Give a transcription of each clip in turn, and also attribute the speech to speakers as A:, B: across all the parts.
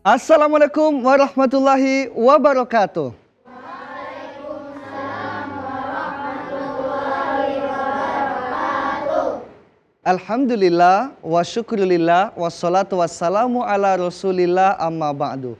A: Assalamualaikum warahmatullahi wabarakatuh. Alhamdulillah wa syukurillah wassalatu wassalamu ala rasulillah amma ba'du.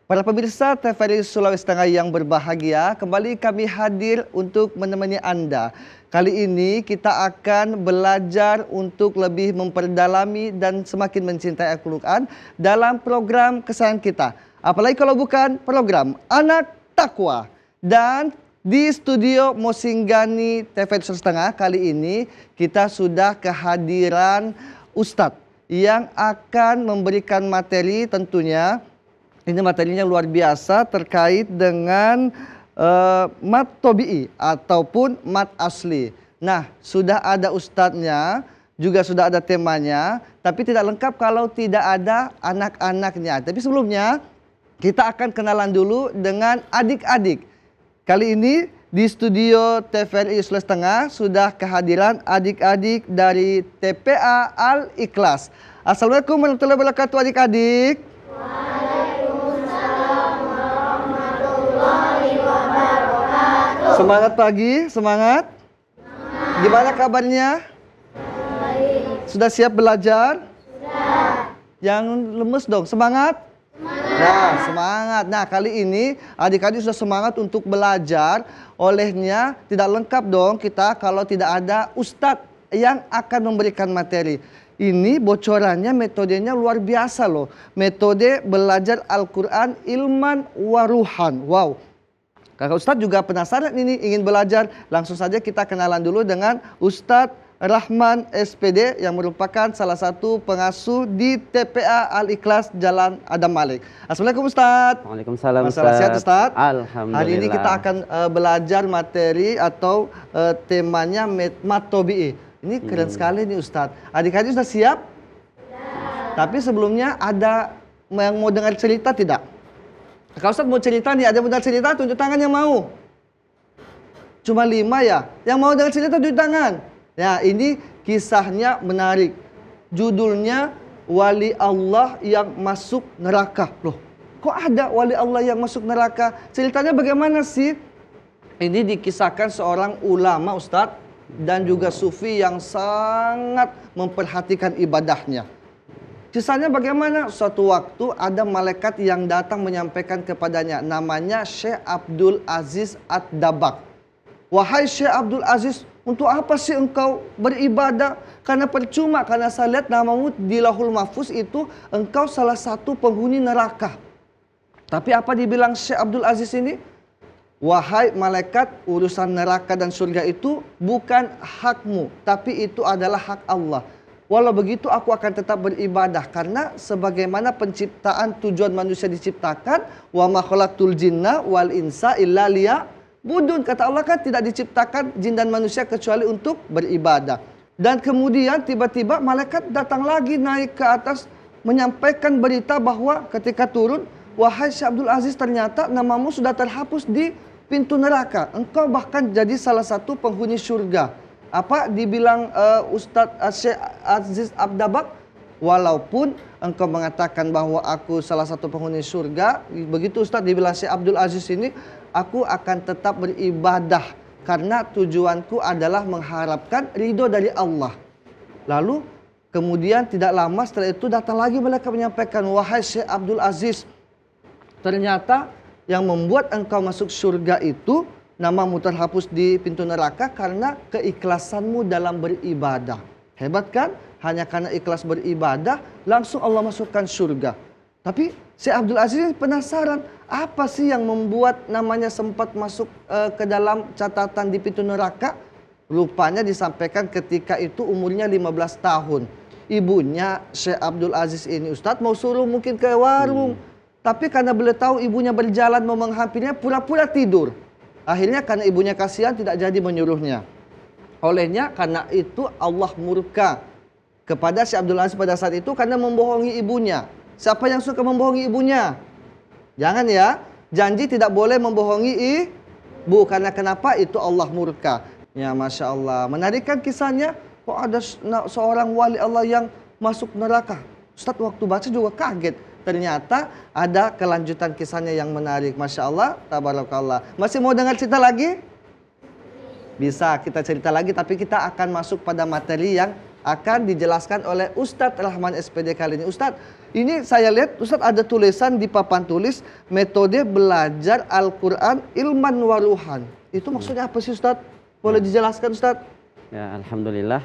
A: Para pemirsa TVRI Sulawesi Tengah yang berbahagia, kembali kami hadir untuk menemani Anda. Kali ini kita akan belajar untuk lebih memperdalami dan semakin mencintai Al-Quran dalam program kesayangan kita. Apalagi kalau bukan program Anak Takwa. Dan di studio Mosinggani TVRI Sulawesi Tengah kali ini kita sudah kehadiran Ustadz yang akan memberikan materi tentunya. Ini materinya luar biasa terkait dengan mat tobi'i ataupun mat asli. Nah, sudah ada ustadznya, juga sudah ada temanya, tapi tidak lengkap kalau tidak ada anak-anaknya. Tapi sebelumnya, kita akan kenalan dulu dengan adik-adik. Kali ini di studio TVRI Sulawesi Tengah sudah kehadiran adik-adik dari TPA Al-Ikhlas. Assalamualaikum warahmatullahi wabarakatuh adik-adik. Semangat pagi, semangat. Gimana kabarnya? Baik. Sudah siap belajar? Sudah. Jangan lemes dong, semangat? Semangat. Nah, semangat. Nah, kali ini adik-adik sudah semangat untuk belajar. Olehnya tidak lengkap dong kita kalau tidak ada ustadz yang akan memberikan materi. Ini bocorannya, metodenya luar biasa loh. Metode belajar Al-Quran ilman waruhan. Wow. Kakak Ustadz juga penasaran ini ingin belajar. Langsung saja kita kenalan dulu dengan Ustadz Rahman SPD yang merupakan salah satu pengasuh di TPA Al-Ikhlas Jalan Adam Malik. Assalamualaikum Ustadz.
B: Waalaikumsalam
A: Masalah
B: Ustadz.
A: sehat Ustadz?
B: Alhamdulillah.
A: Hari ini kita akan belajar materi atau temanya mat tobi'i. Ini keren sekali nih Ustadz. Adik-adik sudah siap? Ya. Tapi sebelumnya ada yang mau dengar cerita tidak? Kalau Ustadz mau cerita nih, ada yang mau cerita, tunjuk tangan yang mau. Cuma 5 ya? Yang mau dengar cerita, tunjuk tangan. Ya, ini kisahnya menarik. Judulnya Wali Allah yang masuk neraka. Loh, kok ada wali Allah yang masuk neraka? Ceritanya bagaimana sih? Ini dikisahkan seorang ulama Ustadz dan juga sufi yang sangat memperhatikan ibadahnya. Kisahnya bagaimana? Suatu waktu ada malaikat yang datang menyampaikan kepadanya. Namanya Syekh Abdul Aziz Ad-Dabak. Wahai Syekh Abdul Aziz, untuk apa sih engkau beribadah? Karena percuma, karena saya lihat namamu di Lauhul Mahfuz itu engkau salah satu penghuni neraka. Tapi apa dibilang Syekh Abdul Aziz ini? Wahai malaikat, urusan neraka dan surga itu bukan hakmu, tapi itu adalah hak Allah. Walau begitu aku akan tetap beribadah karena sebagaimana penciptaan tujuan manusia diciptakan, wa ma khalaqtul jinna wal insa illa liya'budun. Kata Allah kan tidak diciptakan jin dan manusia kecuali untuk beribadah. Dan kemudian tiba-tiba malaikat datang lagi naik ke atas menyampaikan berita bahwa ketika turun, wahai Syekh Abdul Aziz, ternyata namamu sudah terhapus di pintu neraka. Engkau bahkan jadi salah satu penghuni surga. Apa dibilang Ustadz Syekh Aziz Ad-Dabak? Walaupun engkau mengatakan bahwa aku salah satu penghuni surga, begitu Ustadz dibilang Syekh Abdul Aziz ini, aku akan tetap beribadah karena tujuanku adalah mengharapkan ridho dari Allah. Lalu kemudian tidak lama setelah itu datang lagi mereka menyampaikan, wahai Syekh Abdul Aziz, ternyata yang membuat engkau masuk surga itu namamu terhapus di pintu neraka karena keikhlasanmu dalam beribadah. Hebat kan? Hanya karena ikhlas beribadah, langsung Allah masukkan surga. Tapi Syekh Abdul Aziz penasaran, apa sih yang membuat namanya sempat masuk ke dalam catatan di pintu neraka? Rupanya disampaikan ketika itu umurnya 15 tahun. Ibunya Syekh Abdul Aziz ini, Ustadz mau suruh mungkin ke warung. Tapi karena beliau tahu ibunya berjalan mau menghampirinya, pura-pura tidur. Akhirnya karena ibunya kasihan tidak jadi menyuruhnya. Olehnya karena itu Allah murka kepada Syekh Abdul Aziz pada saat itu karena membohongi ibunya. Siapa yang suka membohongi ibunya? Jangan ya. Janji tidak boleh membohongi ibu. Karena kenapa? Itu Allah murka. Ya Masya Allah. Menarik kan kisahnya? Kok ada seorang wali Allah yang masuk neraka? Ustadz waktu baca juga kaget. ternyata ada kelanjutan kisahnya yang menarik. Masya Allah, tabarakallah. Masih mau dengar cerita lagi? Bisa kita cerita lagi, tapi kita akan masuk pada materi yang akan dijelaskan oleh Ustadz Rahman SPD kali ini. Ustadz, ini saya lihat Ustadz ada tulisan di papan tulis metode belajar Al-Quran ilman waruhan. Itu maksudnya apa sih Ustadz? Boleh dijelaskan Ustadz?
B: Ya, alhamdulillah.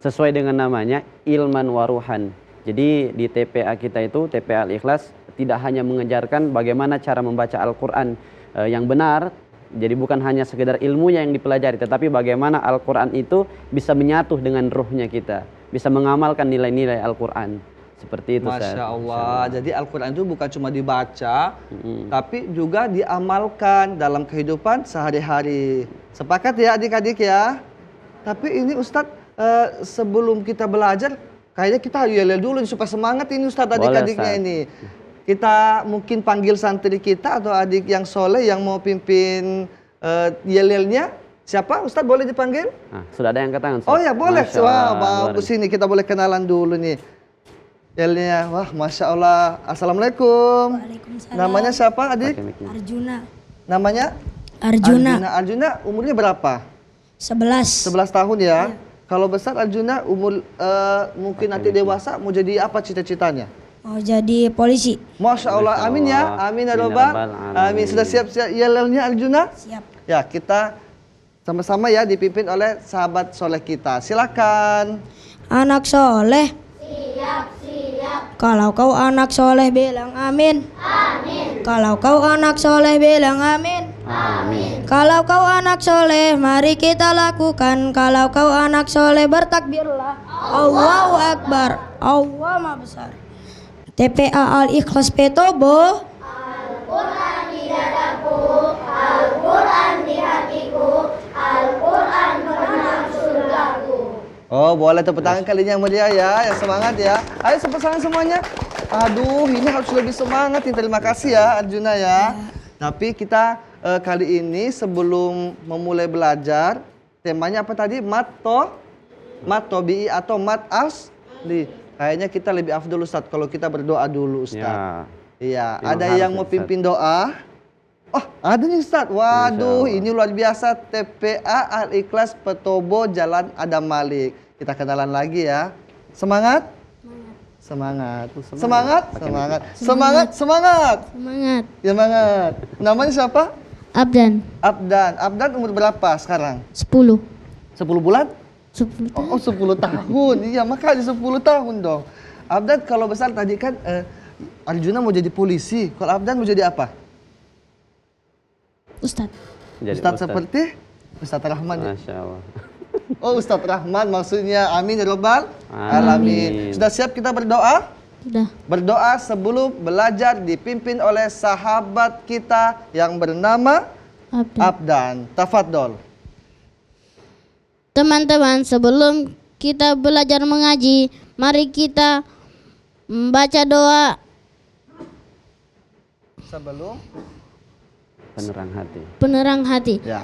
B: Sesuai dengan namanya ilman waruhan. Jadi di TPA kita itu, TPA Al-Ikhlas, tidak hanya mengejarkan bagaimana cara membaca Al-Quran yang benar. Jadi bukan hanya sekedar ilmunya yang dipelajari, tetapi bagaimana Al-Quran itu bisa menyatu dengan ruhnya kita, bisa mengamalkan nilai-nilai Al-Quran. Seperti itu.
A: Masya Allah. Jadi Al-Quran itu bukan cuma dibaca, tapi juga diamalkan dalam kehidupan sehari-hari. Sepakat ya adik-adik ya? Tapi ini Ustadz, sebelum kita belajar, kayaknya kita yel-yel dulu supaya semangat ini Ustadz adik-adiknya ini. Kita mungkin panggil santri kita atau adik yang soleh yang mau pimpin yel-yelnya. Siapa? Ustadz boleh dipanggil?
B: Nah, sudah ada yang angkat tangan.
A: Oh ya boleh. Wah bagus ini, kita boleh kenalan dulu nih. Yelnya, wah Masya Allah. Assalamualaikum.
C: Waalaikumsalam.
A: Namanya siapa adik?
C: Arjuna.
A: Namanya?
C: Arjuna.
A: Arjuna umurnya berapa?
C: 11.
A: 11 tahun ya. Kalau besar Arjuna umur mungkin nanti dewasa mau jadi apa cita-citanya?
C: Mau jadi polisi.
A: Masya Allah, amin ya, amin ya Rabbal. Amin. Sudah siap-siap yelnya Arjuna?
C: Siap.
A: Ya, kita sama-sama ya dipimpin oleh sahabat soleh kita. Silakan.
C: Anak soleh. Siap. Kalau kau anak soleh bilang amin. Amin. Kalau kau anak soleh bilang amin. Amin. Kalau kau anak soleh mari kita lakukan. Kalau kau anak soleh bertakbirlah. Allahu Akbar. Allah Maha Besar. TPA Al-Ikhlas Petobo. Al-Quran di dadaku, Al-Quran di hatiku, Al-Quran pemenang surgaku.
A: Oh boleh tepuk tangan kalinya yang mulia ya, yang semangat ya. Ayo tepuk tangan semuanya. Aduh ini harus lebih semangat nih, terima kasih ya Arjuna ya. Tapi kita kali ini sebelum memulai belajar, temanya apa tadi? Mat Tobi'i atau Mat Asli. Kayaknya kita lebih afdol Ustadz kalau kita berdoa dulu Ustadz. Iya, ada yang mau pimpin doa? Oh, ada nih Ustadz. Waduh, ini luar biasa. TPA Al-Ikhlas Petobo Jalan Adam Malik. Kita kenalan lagi ya. Semangat? Semangat. Semangat? Semangat. Semangat. Semangat.
C: Semangat.
A: Semangat. Namanya siapa?
C: Abdan.
A: Abdan umur berapa sekarang?
C: 10.
A: 10 bulan?
C: 10 tahun.
A: Oh 10 tahun, iya makanya 10 tahun dong. Abdan kalau besar tadi kan Arjuna mau jadi polisi, kalau Abdan mau jadi apa?
C: Ustadz.
A: Ustadz seperti Ustadz Rahman ya?
B: Masya Allah.
A: Oh Ustadz Rahman maksudnya, amin ya Rabbal alamin. Sudah siap kita berdoa?
C: Sudah.
A: Berdoa sebelum belajar dipimpin oleh sahabat kita yang bernama Abdan. Tafadhol.
D: Teman-teman, sebelum kita belajar mengaji, mari kita membaca doa.
A: Sebelum
B: penerang hati.
A: Ya.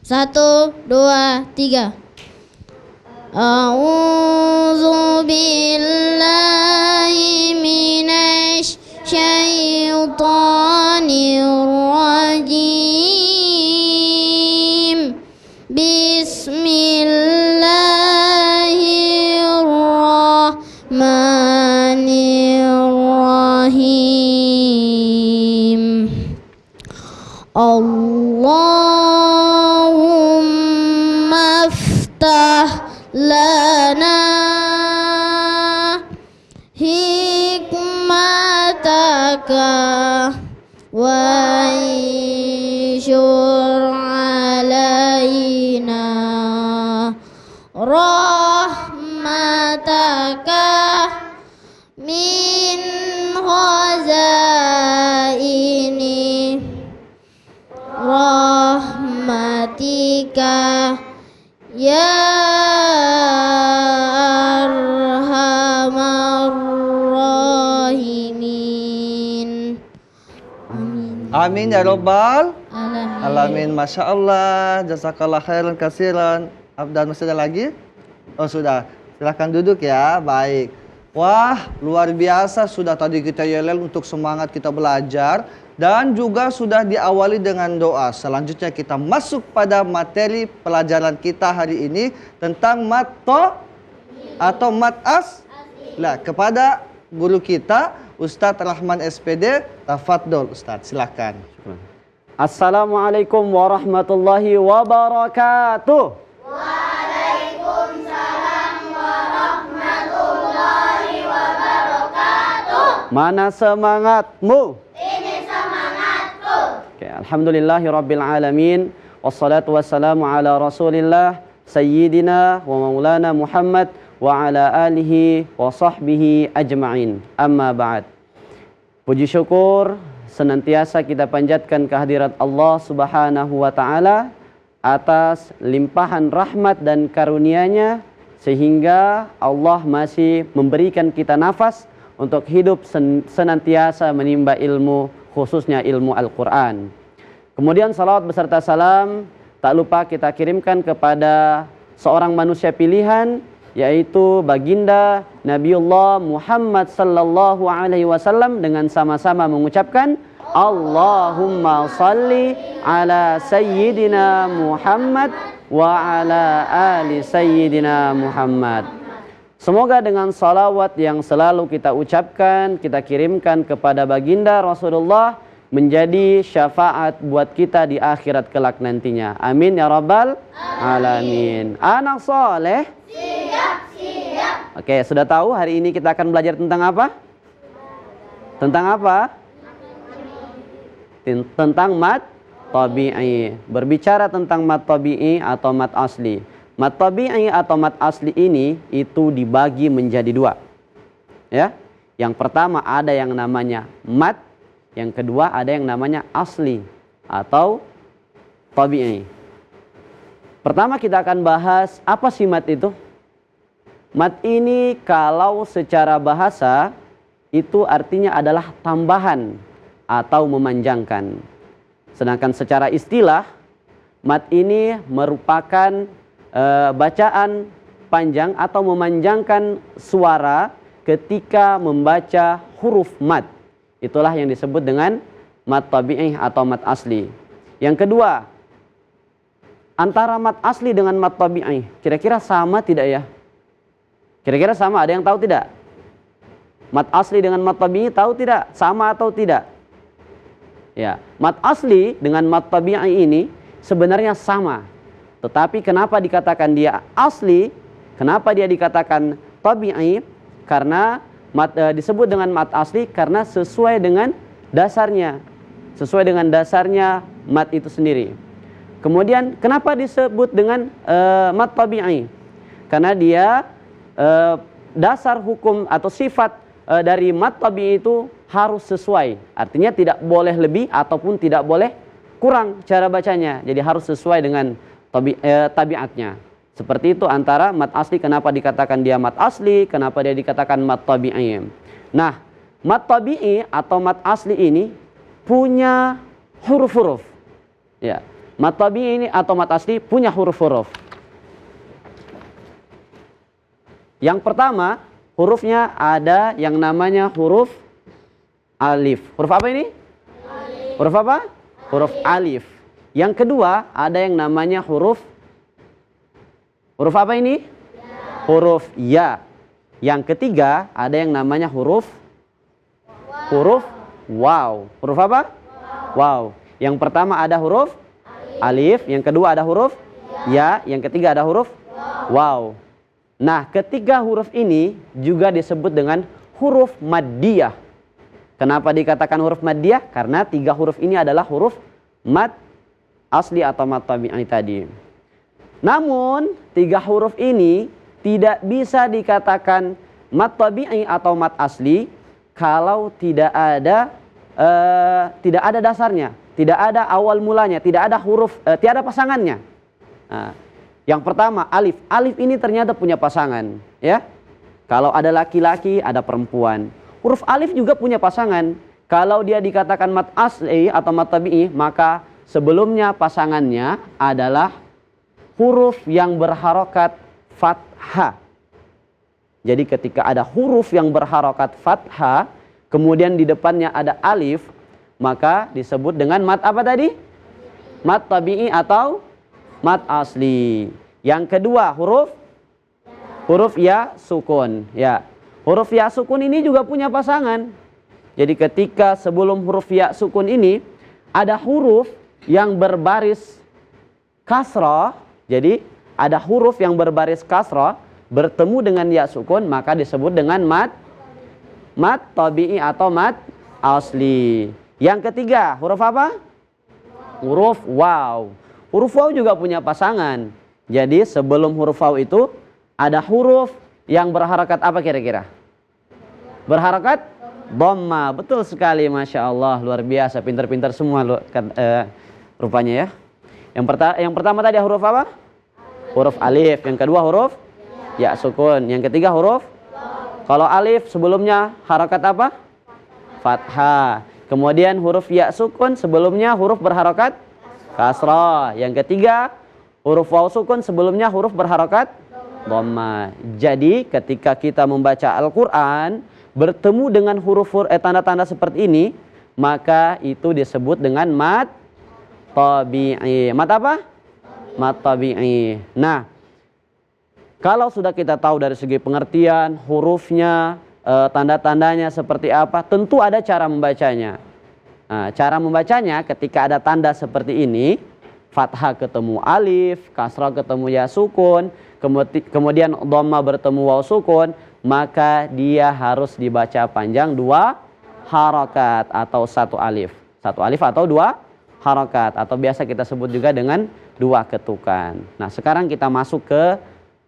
D: 1, 2, 3. A'udzu billahi minasy syaithanir rajim. Bismillahirrahmanirrahim. Allahumma aftah lana hikmataka wa insyur alaina rahmataka min khazaini rahmatika ya arhamar rahimin.
A: Amin ya Rabbal
D: Alamin.
A: alamin. Masya Allah, jazakallah khairan kasiran. Abdan masih ada lagi? Oh sudah, silahkan duduk ya. Baik. Wah, luar biasa sudah tadi kita yelel untuk semangat kita belajar dan juga sudah diawali dengan doa. Selanjutnya kita masuk pada materi pelajaran kita hari ini tentang atau mat asli. Nah, kepada guru kita Ustadz Rahman SPD, tafadhol Ustadz, silakan.
B: Assalamualaikum warahmatullahi wabarakatuh.
E: Waalaikumsalam warahmatullahi wabarakatuh.
B: Mana semangatmu?
E: Ini semangatku.
B: Oke, alhamdulillahirabbil alamin. Wassalatu wassalamu ala Rasulillah sayyidina wa maulana Muhammad wa ala alihi wa sahbihi ajma'in. Amma ba'd. Puji syukur senantiasa kita panjatkan kehadirat Allah Subhanahu wa taala atas limpahan rahmat dan karunia-Nya sehingga Allah masih memberikan kita nafas untuk hidup senantiasa menimba ilmu, khususnya ilmu Al-Qur'an. Kemudian salawat beserta salam tak lupa kita kirimkan kepada seorang manusia pilihan, yaitu baginda Nabiullah Muhammad sallallahu alaihi wasallam, dengan sama-sama mengucapkan Allahumma salli ala sayyidina Muhammad wa ala ali sayyidina Muhammad. Semoga dengan salawat yang selalu kita ucapkan, kita kirimkan kepada baginda Rasulullah, menjadi syafaat buat kita di akhirat kelak nantinya. Amin ya rabbal alamin. Anak soleh.
E: Siap.
B: Oke, sudah tahu hari ini kita akan belajar tentang apa? Tentang apa? Tentang mat tabi'i. Berbicara tentang mat tabi'i atau mat asli. Mat tabi'i atau mat asli ini itu dibagi menjadi dua. Ya. Yang pertama ada yang namanya mat, yang kedua ada yang namanya asli atau tabi'i. Pertama kita akan bahas apa sih mat itu? Mat ini kalau secara bahasa itu artinya adalah tambahan atau memanjangkan. Sedangkan secara istilah, mat ini merupakan bacaan panjang atau memanjangkan suara ketika membaca huruf mat. Itulah yang disebut dengan mat tabi'i atau mat asli. Yang kedua, antara mat asli dengan mat tabi'i, kira-kira sama tidak ya? Kira-kira sama, ada yang tahu tidak? Mat asli dengan mat tabi'i tahu tidak? Sama atau tidak? Ya, mat asli dengan mat tabi'i ini sebenarnya sama. Tetapi kenapa dikatakan dia asli? Kenapa dia dikatakan tabi'i? Karena disebut dengan mat asli karena sesuai dengan dasarnya. Sesuai dengan dasarnya mat itu sendiri. Kemudian kenapa disebut dengan mat tabi'i? Karena dia dasar hukum atau sifat dari mat tabi'i itu harus sesuai. Artinya tidak boleh lebih ataupun tidak boleh kurang cara bacanya. Jadi harus sesuai dengan tabiatnya. Seperti itu antara mat asli, kenapa dikatakan dia mat asli, kenapa dia dikatakan mat tabi'i. Nah, mat tabi'i atau mat asli ini punya huruf-huruf. Ya, mat tabi'i ini atau mat asli punya huruf-huruf. Yang pertama, hurufnya ada yang namanya huruf alif. Huruf apa ini? Alif. Huruf apa? Alif. Huruf alif. Yang kedua, ada yang namanya huruf apa ini? Ya. Huruf ya. Yang ketiga, ada yang namanya huruf waw. Huruf apa? Waw. Yang pertama ada huruf alif, yang kedua ada huruf ya, yang ketiga ada huruf waw. Nah, ketiga huruf ini juga disebut dengan huruf maddiyah. Kenapa dikatakan huruf maddiyah? Karena tiga huruf ini adalah huruf mad asli atau mad tabi'i tadi. Namun, tiga huruf ini tidak bisa dikatakan mad tabi'i atau mad asli kalau tidak ada dasarnya, tidak ada awal mulanya, tidak ada huruf, tiada pasangannya. Nah, yang pertama alif. Alif ini ternyata punya pasangan, ya. Kalau ada laki-laki, ada perempuan. Huruf alif juga punya pasangan. Kalau dia dikatakan mad asli atau mad tabi'i, maka sebelumnya pasangannya adalah huruf yang berharokat fathah. Jadi ketika ada huruf yang berharokat fathah, kemudian di depannya ada alif, maka disebut dengan mat apa tadi? Mat tabi'i atau mat asli. Yang kedua huruf ya sukun. Ya, huruf ya sukun ini juga punya pasangan. Jadi ketika sebelum huruf ya sukun ini ada huruf yang berbaris kasrah, jadi ada huruf yang berbaris kasrah bertemu dengan ya sukun, maka disebut dengan mat tabi'i atau mat asli. Yang ketiga, huruf apa? Huruf waw. Huruf waw juga punya pasangan. Jadi sebelum huruf waw itu ada huruf yang berharakat apa kira-kira? Berharakat dhamma. Betul sekali, Masya Allah, luar biasa, pintar-pintar semua rupanya ya. Yang pertama tadi huruf apa? Huruf alif. Yang kedua huruf ya sukun. Yang ketiga huruf. Kalau alif sebelumnya harakat apa? Fathah. Kemudian huruf ya sukun sebelumnya huruf berharakat kasrah. Yang ketiga huruf waw sukun sebelumnya huruf berharakat dhamma. Jadi ketika kita membaca Al-Quran bertemu dengan tanda-tanda seperti ini, maka itu disebut dengan mat tabi'i. Mat apa? Mat tabi'i. Nah, kalau sudah kita tahu dari segi pengertian, hurufnya, tanda-tandanya seperti apa, tentu ada cara membacanya. Nah, cara membacanya ketika ada tanda seperti ini, fathah ketemu alif, kasrah ketemu ya sukun, kemudian dhamma bertemu waw sukun, maka dia harus dibaca panjang 2 harakat atau 1 alif. 1 alif atau 2 harakat, atau biasa kita sebut juga dengan 2 ketukan. Nah, sekarang kita masuk ke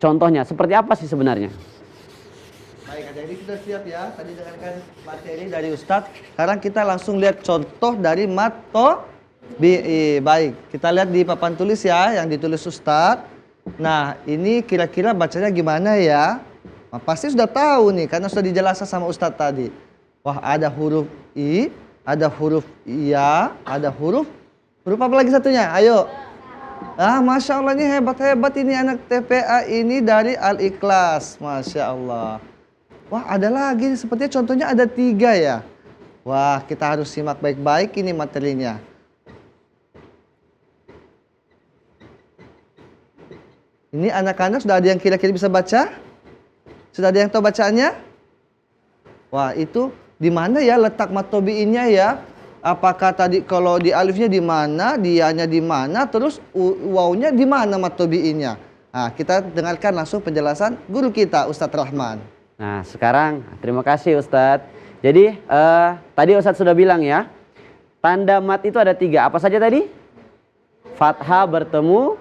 B: contohnya. Seperti apa sih sebenarnya?
A: Baik, jadi sudah siap ya. Tadi dengarkan materi dari Ustadz. Sekarang kita langsung lihat contoh dari mat tabi'i. Baik, kita lihat di papan tulis ya, yang ditulis Ustadz. Nah, ini kira-kira bacanya gimana ya? Nah, pasti sudah tahu nih, karena sudah dijelaskan sama Ustadz tadi. Wah, ada huruf I, ada huruf Ya, ada huruf apa lagi satunya? Ayo. Ah, Masya Allah, ini hebat-hebat ini anak TPA ini dari Al-Ikhlas. Masya Allah. Wah, ada lagi, sepertinya contohnya ada 3 ya. Wah, kita harus simak baik-baik ini materinya. Ini anak-anak sudah ada yang kira-kira bisa baca? Sudah ada yang tahu bacaannya? Wah, itu di mana ya letak mat tabi'inya ya? Apakah tadi kalau di alifnya di mana, dianya di mana, terus wawnya di mana mat tabi'inya? Nah, kita dengarkan langsung penjelasan guru kita, Ustadz Rahman.
B: Nah, sekarang terima kasih Ustadz. Jadi tadi Ustadz sudah bilang ya, tanda mat itu ada 3. Apa saja tadi? Fathah bertemu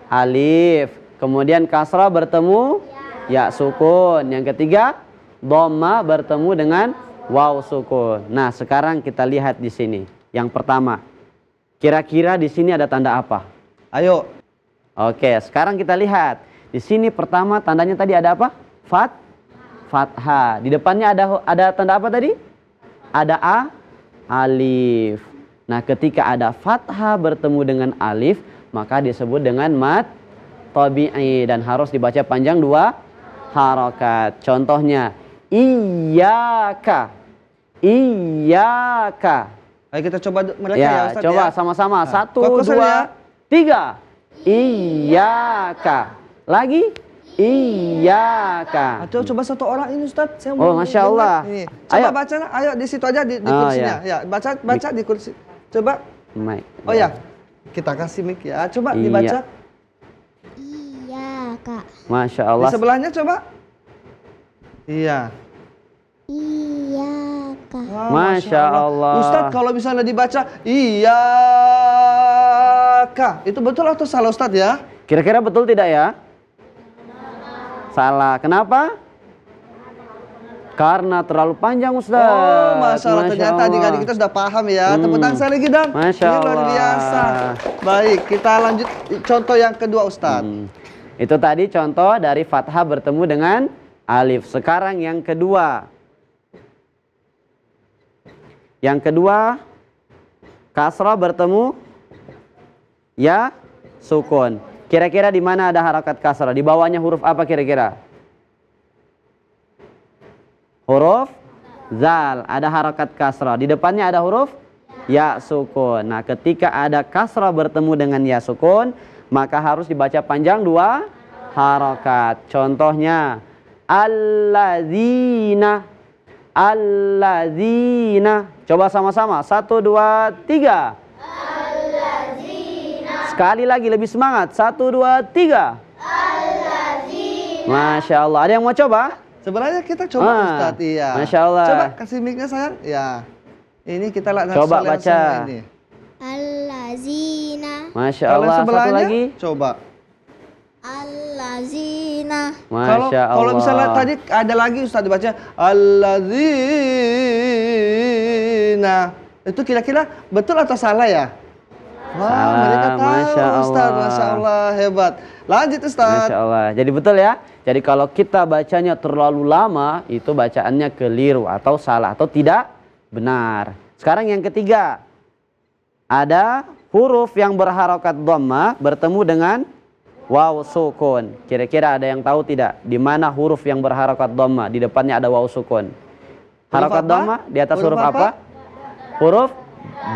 B: alif, kemudian kasrah bertemu ya sukun. Yang ketiga dhamma bertemu dengan waw sukun. Nah, sekarang kita lihat di sini. Yang pertama, kira-kira di sini ada tanda apa?
A: Ayo.
B: Oke, sekarang kita lihat. Di sini pertama tandanya tadi ada apa? Fathah. Di depannya ada tanda apa tadi? Ada alif. Nah, ketika ada fathah bertemu dengan alif, maka disebut dengan mat tabi'i dan harus dibaca panjang 2 harakat. Contohnya Iyyaka.
A: Ayo kita coba mereka
B: Ya,
A: ya Ustadz
B: coba
A: ya.
B: sama-sama.
A: Nah,
B: 1,
A: fokus
B: 2,
A: ya.
B: 3. Iyyaka. Lagi. Iyyaka.
A: Atau coba satu orang ini Ustadz. Saya
B: Oh, Masya Allah.
A: Ini. Coba
B: Ayo.
A: baca, ayo di situ aja di
B: Oh,
A: kursinya.
B: ya.
A: Ya, baca di kursi. Coba.
B: Mic.
A: Oh ya, kita kasih mic ya. Coba
B: Iya.
A: dibaca.
D: Iya, Kak.
B: Masya
A: Di
B: Allah.
A: sebelahnya coba. Iya.
D: Iya, Kak.
A: Wah,
B: Masya Allah.
A: Ustadz kalau misalnya dibaca iya kak, itu betul atau salah Ustadz ya?
B: Kira-kira betul tidak ya? Salah. Kenapa? Karena terlalu panjang Ustaz.
A: Oh, masalah ternyata
B: Allah.
A: adik-adik kita sudah paham ya. Tepuk tangan sekali lagi Dan.
B: Masya
A: Ini luar
B: Allah.
A: biasa. Baik, kita lanjut contoh yang kedua Ustadz.
B: Itu tadi contoh dari fathah bertemu dengan alif. Sekarang yang kedua. Yang kedua, kasrah bertemu ya sukun. Kira-kira di mana ada harakat kasrah? Di bawahnya huruf apa kira-kira? huruf zal, ada harakat kasrah. Di depannya ada huruf ya sukun. Nah, ketika ada kasrah bertemu dengan ya sukun, maka harus dibaca panjang 2 harakat. Contohnya alladzina, alladzina. Coba sama-sama. 1, 2, 3. Alladzina. Sekali lagi lebih semangat. 1, 2, 3. Alladzina. Masya Allah. Ada yang mau coba?
A: Sebenarnya kita coba Ustaz, iya.
B: Masya Allah.
A: Coba kasih mic-nya sayang. Ya. Ini kita lihat
B: Coba
A: soal yang
B: baca.
A: semua ini.
D: Allazina.
B: Masya
A: Kalau yang
B: Allah. Satu
A: sebelahnya,
B: lagi.
A: coba.
D: Allazina.
B: Masya Allah.
A: Kalau misalnya tadi ada lagi Ustaz dibaca alladzina. Itu kira-kira betul atau salah ya? Wah,
B: Salah,
A: mereka tahu
B: Masya
A: Ustaz,
B: Allah.
A: Masya Allah, hebat. Lanjut Ustaz.
B: Masya Allah. Jadi betul ya. Jadi kalau kita bacanya terlalu lama, itu bacaannya keliru atau salah atau tidak benar. Sekarang yang ketiga. Ada huruf yang berharokat dhamma bertemu dengan waw sukun. Kira-kira ada yang tahu tidak? Di mana huruf yang berharokat dhamma? Di depannya ada waw sukun. Harokat dhamma di atas huruf apa? Huruf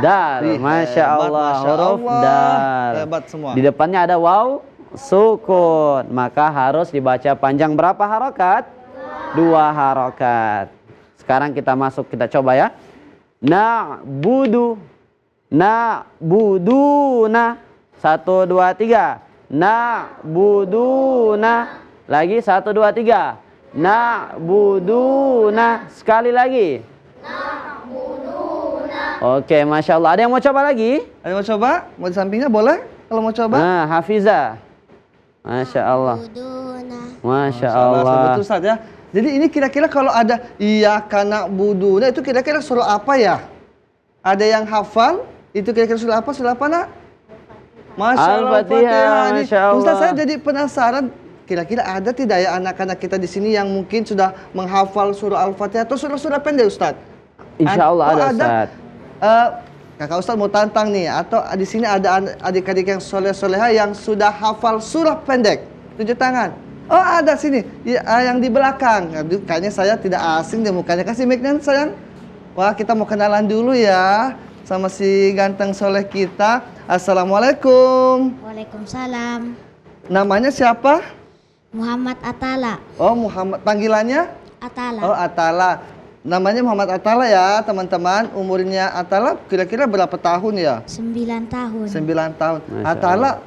B: dal.
A: Ih,
B: Masya
A: hebat,
B: Allah.
A: Masya
B: Huruf
A: Allah.
B: dal.
A: Hebat semua.
B: Di depannya ada waw sukun. Maka harus dibaca panjang berapa harokat? 2 harokat. Sekarang kita masuk, kita coba ya. Na'budu. Na'buduna. 1, 2, 3. Na'buduna. Lagi 1, 2, 3. Na'buduna. Sekali lagi. Na'buduna. Oke, Masya Allah. Ada yang mau coba lagi?
A: Ada yang mau coba? Mau di sampingnya boleh? Kalau mau coba?
B: Nah, Hafizah. Masya Allah.
D: Buduna.
B: Masya
A: Allah.
B: Allah.
A: Betul Ustaz ya. Jadi ini kira-kira kalau ada iyyaka na'budu, nah itu kira-kira surah apa ya? Ada yang hafal? Itu kira-kira surah apa? Surah apa nak? Masya Allah,
B: Al-Fatihah.
A: Ini,
B: Masya Allah.
A: Ustaz, saya jadi penasaran. Kira-kira ada tidak ya anak-anak kita di sini yang mungkin sudah menghafal surah Al-Fatihah atau surah-surah pendek Ustaz?
B: Insya Allah ada Ustaz.
A: Kakak Ustaz mau tantang nih, atau di sini ada adik-adik yang soleh-soleha yang sudah hafal surah pendek. Tunjuk tangan. Oh ada sini, ya, yang di belakang. Aduh, kayaknya saya tidak asing deh mukanya. Kasih mic-nya sayang. Wah, kita mau kenalan dulu ya sama si ganteng soleh kita. Assalamualaikum.
D: Waalaikumsalam.
A: Namanya siapa?
D: Muhammad Atala.
A: Oh Muhammad, panggilannya?
D: Atala.
A: Oh Atala. Namanya Muhammad Atala ya teman-teman. Umurnya Atala kira-kira berapa tahun ya?
D: 9 tahun.
A: 9 tahun.
B: Masya
A: Atala,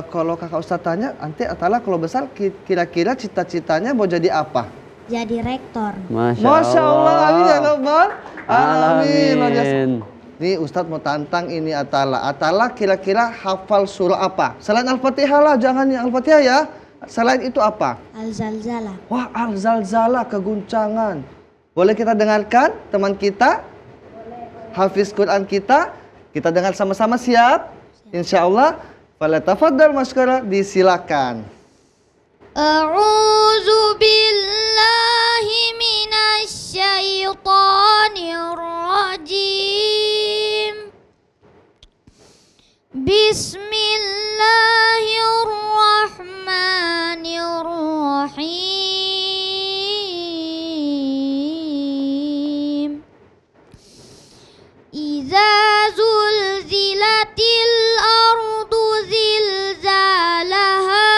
A: kalau kakak Ustaz tanya, nanti Atala kalau besar kira-kira cita-citanya mau jadi apa?
D: Jadi rektor.
A: Masya Allah, amin ya Rabbal alamin.
B: Alamin.
A: Nih Ustadz mau tantang ini Atala. Atala kira-kira hafal surah apa? Selain Al-Fatihah lah, jangan yang Al-Fatihah ya. Selain itu apa?
D: Al-Zalzalah.
A: Wah, Al-Zalzalah, keguncangan. Boleh kita dengarkan teman kita? Hafiz Quran kita dengar sama-sama, siap? Insya Allah. Falatafadhal masykurah, disilakan.
D: A'udzu billahi minasy syaithanir rajim. Bismillahirrahmanirrahim. Idza zulzilatil ardu zilzalaha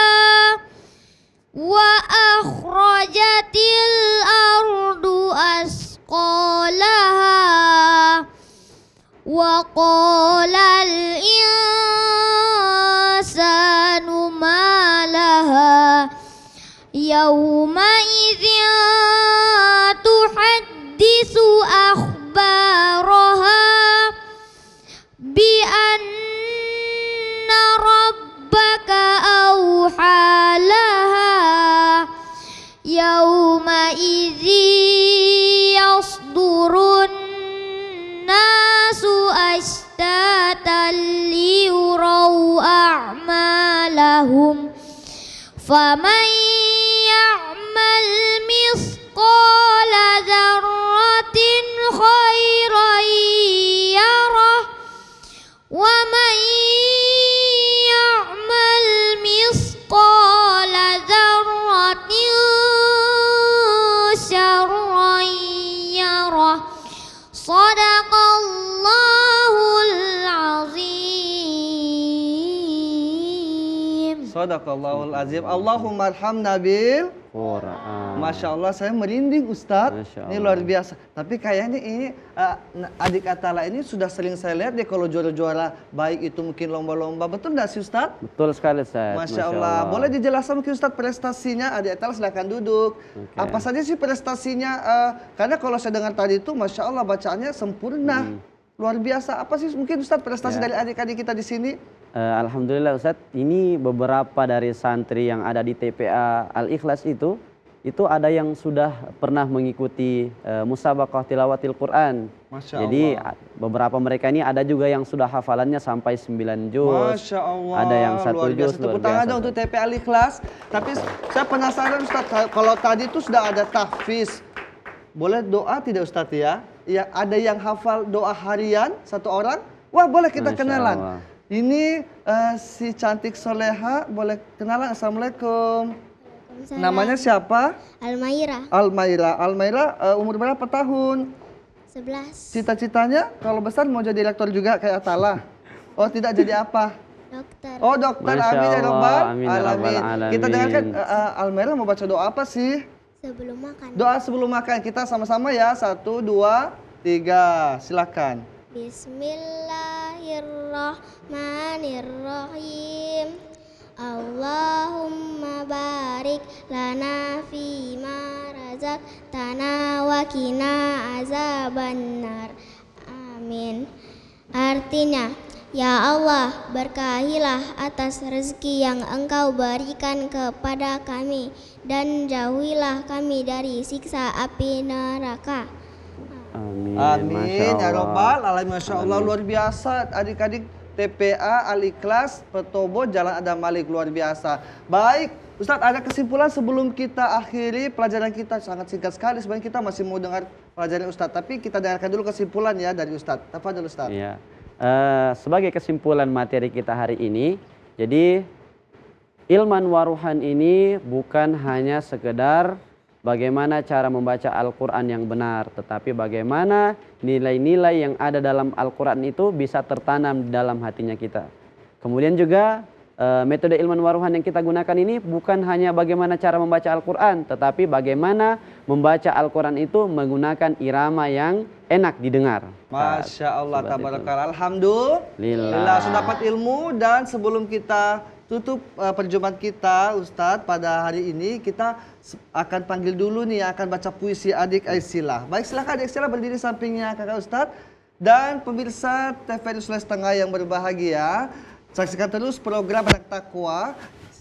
D: wa akhrajatil ardu asqalaha wa qalal insanu ma laha yawma idzin tuhaddisu akhbaraha bi anna rabbaka awhalaha yawma idzi yasdurun nasu ashtatan liyuraw a'malahum faman ya'mal misqala dzarratin khairan yarah wa man ya'mal misqala dzarratin syarran Sadaqallahul azim.
A: Sadaqallahul azim. Allahumma arhamna bil.
B: Quran.
A: Masya Allah, saya merinding Ustadz.
B: Masya
A: Ini
B: Allah.
A: luar biasa. Tapi kayaknya ini adik Atala ini sudah sering saya lihat deh kalau juara-juara, baik itu mungkin lomba-lomba. Betul nggak sih Ustadz?
B: Betul sekali Ustaz.
A: Masya Allah. Boleh dijelaskan mungkin Ustadz prestasinya? Adik Atala silakan duduk.
B: Oke.
A: Apa saja sih prestasinya? Karena kalau saya dengar tadi itu, Masya Allah bacaannya sempurna. Luar biasa. Apa sih mungkin Ustadz prestasi
B: Ya.
A: dari adik-adik kita di sini?
B: Alhamdulillah Ustadz, ini beberapa dari santri yang ada di TPA Al-Ikhlas itu ada yang sudah pernah mengikuti musabaqah tilawatil Quran.
A: Masya
B: Jadi
A: Allah.
B: beberapa mereka ini ada juga yang sudah hafalannya sampai 9 juz.
A: Masya Allah.
B: Ada yang 1
A: luar
B: juz,
A: biasa. Tepuk
B: luar
A: tangan
B: biasa.
A: dong untuk TPA Al-Ikhlas. Tapi saya penasaran Ustadz, kalau tadi itu sudah ada tahfiz. Boleh doa tidak Ustadz ya? Ya, ada yang hafal doa harian satu orang? Wah, boleh kita
B: Masya
A: kenalan.
B: Allah.
A: Ini si cantik soleha, boleh kenalan. Assalamualaikum. Namanya siapa?
C: Almaira
A: Almaira. Almaira umur berapa tahun?
C: 11
A: Cita-citanya kalau besar mau jadi direktur juga kayak Atala? Oh, tidak jadi apa?
C: dokter.
A: Oh, dokter.
B: Masya
A: Amin ya
B: Allah,
A: Rabbal
B: amin ya Rabbal
A: alamin. Kita
B: alamin.
A: dengarkan Almaira mau baca doa apa sih?
C: Sebelum makan.
A: Doa sebelum makan. Kita sama-sama ya. 1, 2, 3. Silakan.
C: Bismillahirrahmanirrahim. Allahumma barik lana fima razaqtana wa qina azabannar. Amin. Artinya, ya Allah, berkahilah atas rezeki yang Engkau berikan kepada kami dan jauhilah kami dari siksa api neraka.
B: Amin.
A: Amin
B: Masya
A: ya
B: Allah.
A: Rabbal alamin. Masya Allah, luar biasa adik-adik TPA Al-Ikhlas Petobo Jalan Adam Malik, luar biasa. Baik, Ustadz, ada kesimpulan sebelum kita akhiri pelajaran kita. Sangat singkat sekali, sebenarnya kita masih mau dengar pelajaran Ustadz, tapi kita dengarkan dulu kesimpulan ya dari Ustadz. Tafadhol Ustadz.
B: Iya. Sebagai kesimpulan materi kita hari ini, jadi ilman waruhan ini bukan hanya sekedar bagaimana cara membaca Al-Quran yang benar, tetapi bagaimana nilai-nilai yang ada dalam Al-Quran itu bisa tertanam di dalam hatinya kita. Kemudian juga metode ilman waruhan yang kita gunakan ini bukan hanya bagaimana cara membaca Al-Quran, tetapi bagaimana membaca Al-Quran itu menggunakan irama yang enak didengar.
A: Masya Allah,
B: Seperti itu.
A: tabarakallah. Alhamdulillah sudah dapat ilmu. Dan sebelum kita tutup perjumpaan kita Ustadz pada hari ini, kita akan panggil dulu nih yang akan baca puisi adik Aisyah. Baik, silakan adik Aisyah berdiri sampingnya kakak Ustadz. Dan pemirsa TVRI Sulawesi Tengah yang berbahagia, saksikan terus program Anak Takwa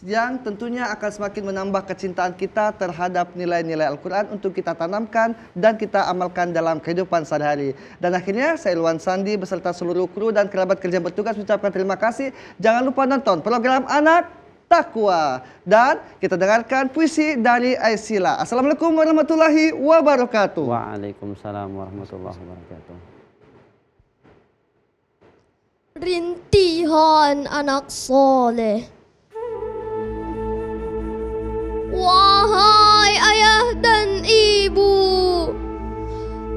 A: yang tentunya akan semakin menambah kecintaan kita terhadap nilai-nilai Al-Quran untuk kita tanamkan dan kita amalkan dalam kehidupan sehari-hari. Dan akhirnya saya Ilwan Sandi beserta seluruh kru dan kerabat kerja yang bertugas mengucapkan terima kasih. Jangan lupa nonton program Anak Takwa. Dan kita dengarkan puisi dari Aisyah. Assalamualaikum warahmatullahi wabarakatuh.
B: Waalaikumsalam warahmatullahi wabarakatuh.
D: Rintihan anak soleh. Wahai ayah dan ibu,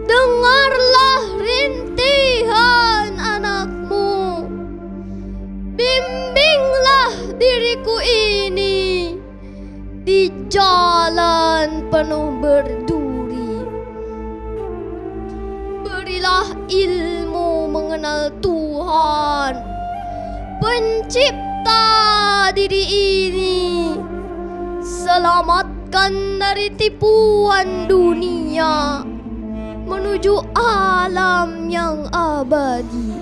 D: dengarlah rintihan anakmu. Bimbinglah diriku ini di jalan penuh berduri. Berilah ilmu mengenal Tuhan, pencipta diri ini. Selamatkan dari tipuan dunia menuju alam yang abadi.